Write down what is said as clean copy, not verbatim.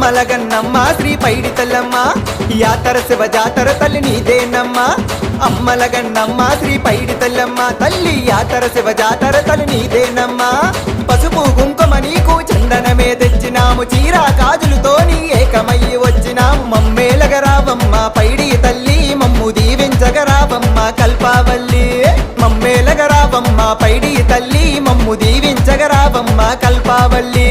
అమ్మలగన్నమ్మ శ్రీ పైడి తల్లమ్మ యాతర శివ జాతర తల్లి నీదేనమ్మ అమ్మలగన్నమ్మ శ్రీ పైడి తల్లమ్మ తల్లి యాతర శివ జాతర తల్లి నీదేనమ్మ పసుపు కుంకుమ నీకు చందనమే తెచ్చినాము చీరా గాజులతో నీ ఏకమయ్యి వచ్చినాము మమ్మేలగరావమ్మ పైడి తల్లి మమ్ము దీవించగరావమ్మ కల్పావల్లి మమ్మేలగరావమ్మ పైడి తల్లి మమ్ము దీవించగరావమ్మ కల్పావల్లి